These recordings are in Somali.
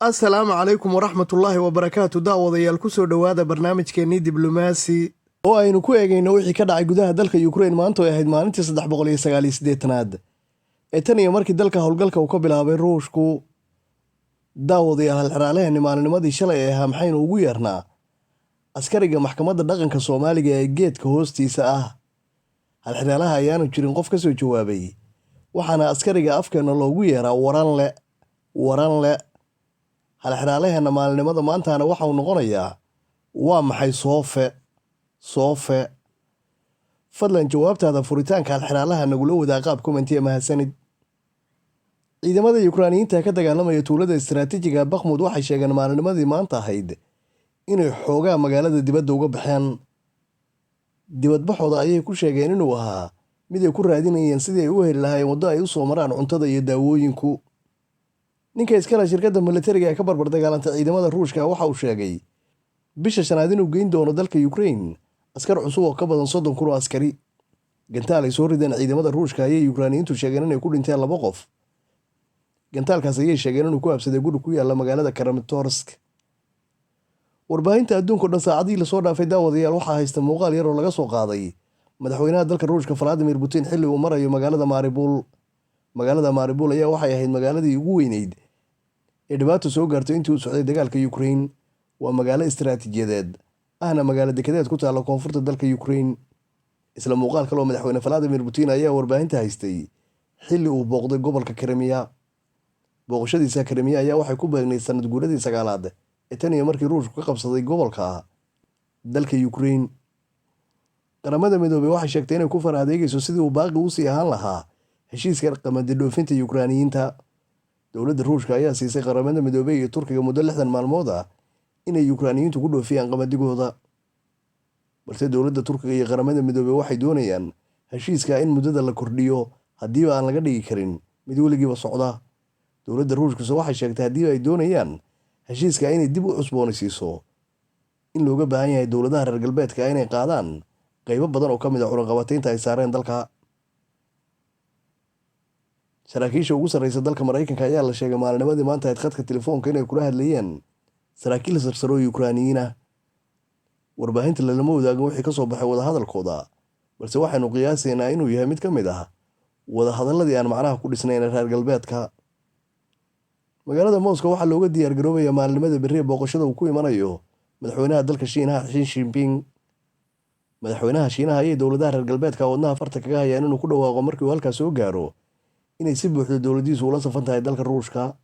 asalaamu calaykum waraxmatullaahi wabarakaatu daawadayaal kusoo dhowaada barnaamijkeennii diblomaasi oo aynu ku eegayno wixii ka dhacay gudaha dalka Ukraine maanta oo ahayd maalintii 398aad ee tan iyo markii dalka howlgalka uu ka bilaabay Ruushku. daawadayaal halxiraaleheeni maalinimadii shalay ee ahaa maxaynu ugu yeernaa askariga maxkamadda dhaqanka Soomaaliga ee geedka hoostiisa ah. halxiraalaha ayaanu jirin qof ka soo jawaabay, waxaana askariga afkeena loogu yeeraa waran le. halxiraalaheena maalinimada maantaana waxa uu noqonayaa waa maxay soofe. fadlan jawaabtaada furitaanka halxiraalaha nagula wadaa qaab commentiya mahadsanid. ciidamada Ukrainiyiinta ka dagaalamaya tuulada istiraatiijiga Bakhmut waxay sheegeen maalinimadii maanta ahayd inay xoogaa magaalada dibadda uga baxeen. dibadbaxooda ayay ku sheegeen inuu ahaa mid ay ku raadinayeen sidii ay u heli lahaayeen waddo ay u soo maraan cuntada iyo daawooyinku. ninka iskala shirkadda militariga ee ka barbar dagaalantay ciidamada Ruushka waxa uu sheegay bisha shanaad inuu geyn doono dalka Ukraine askar cusub oo ka badan 30,000 oo askari. gantaal ay soo rideen ciidamada Ruushka ayay Ukrainiyiintu sheegeen inay ku dhinteen 2 qof. gantaalkaas ayay sheegeen inuu ku habsaday guri ku yaala magaalada Kramatorsk. warbaahinta adduunka dhan saacadii la soo dhaafay daawadayaal waxaa haysta muuqaal yar oo laga soo qaaday madaxweynaha dalka Ruushka Vladimir Putin xilli uu marayo magaalada Mariupol ayaa waxay ahayd magaaladii ugu weyneyd ee dhibaato soo gaartay intii uu socday dagaalka Ukraine. waa magaalo istiraatiijiyadeed ahna magaalo dekedeed ku taalla koonfurta dalka Ukraine. isla muuqaal kale oo madaxweyne Vladimir Putin ayaa warbaahinta haystay xilli uu booqday gobolka Crimea. booqashadiisa Crimea ayaa waxay ku beegnayd sanad guuradii 9aad ee tan iyo markii Ruushku ka qabsaday gobolka dalka Ukraine. qaramada midoobay waxay sheegtay inay ku faraadeegayso sidii uu baaqi u sii ahaan lahaa heshiiska qamadi dhoofinta Ukrainiyiinta. dowladda Ruushka ayaa siisay qaramada midoobay iyo Turkiga muddo 60 maalmood ah inay Ukrainiyiintu ku dhoofiyaan qamadigooda, balse dowladda Turkiga iyo qaramada midoobay waxay doonayaan heshiiska in muddada la kordhiyo haddiiba aan laga dhigi karin mid weligiiba socda. dowladda Ruushka waxay sheegtay haddii ay doonayaan heshiiska inay dib u cusboonaysiiso in looga baahan yahay dowladaha reer galbeedka inay qaadaan qaybo badan oo ka mid ah cunaqabataynta ay saareen dalka. saraakiisha ugu sarreysa dalka Mareykanka ayaa la sheegay maalinimadii maanta ay khadka telefoonka inay kula hadlayeen saraakiil sarsaro Ukrainiyiin ah. warbaahinta lama wadaagin wixii ka soo baxay wadahadalkooda, balse waxaynu qiyaasaynaa inuu yahay mid ka mid ah wadahadaladii aan macnaha ku dhisnayn reer galbeedka. magaalada Moscow waxaa looga diyaar garoobayaa maalinimada berri booqashada uu ku imanayo madaxweynaha dalka Shiinaha Xi Jinping. madaxweynaha Shiinaha ayay dowladaha reer galbeedka wadnaha farta kaga hayaan inuu ku dhawaaqo markii uu halkaas soo gaaro inay si buuxda dowladiisu ula safan tahay dalka Ruushka.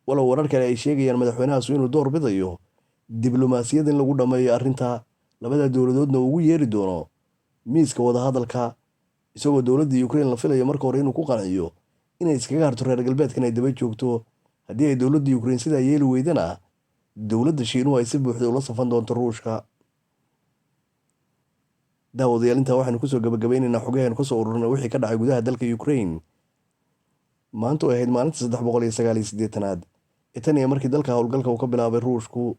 walow warar kale ay sheegayaan madaxweynahaasu inuu door bidayo diblomaasiyad in lagu dhameeyo arrinta labada dowladoodna ugu yeeri doono miiska wadahadalka, isagoo dowladda Ukraine la filayo marka hore inuu ku qanciyo inay iskaga harto reer galbeedka inay daba joogto. haddii ay dowladda Ukraine sidaa yeeli weydana dowladda Shiinuhu ay si buuxda ula safan doonto Ruushka. daawadayaal intaa waxaynu kusoo gabagabeynaynaa xogaheenu kasoo ururnay wixii ka dhacay gudaha dalka Ukraine maanta oo ahayd maalintii 398aad ee tan iyo markii dalka howlgalka uu ka bilaabay Ruushku.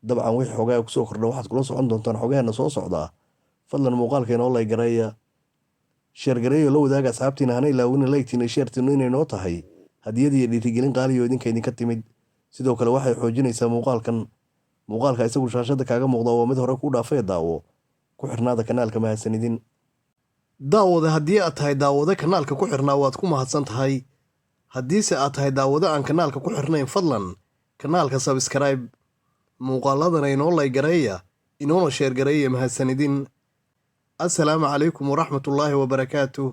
dabcan wixii xogaa kusoo kordha waxaad kula socon doontaan xogaheena soo socda. fadlan muuqaalkeena oo like gareeya, share gareeyo, la wadaaga asxaabtiina, hana ilaawina like-tiina share-tiina inay noo tahay hadiyad iyo dhiirigelin qaali oo idinka timid. sidoo kale waxay xoojinaysaa muuqaalka isagu shaashada kaaga muuqda waa mid hore ku dhaafay daawo ku xirnaada kanaalka mahadsanidin. daawada haddii aad tahay daawada kanaalka ku xirnaa waad ku mahadsan tahay. haddiise aad tahay daawada aan kanaalka ku xirnayn fadlan kanaalka subscribe, muuqaaladana inoo like gareeya, inoona share gareeya mahadsanidin. assalaamu calaykum waraxmatullaahi wabarakaatuh.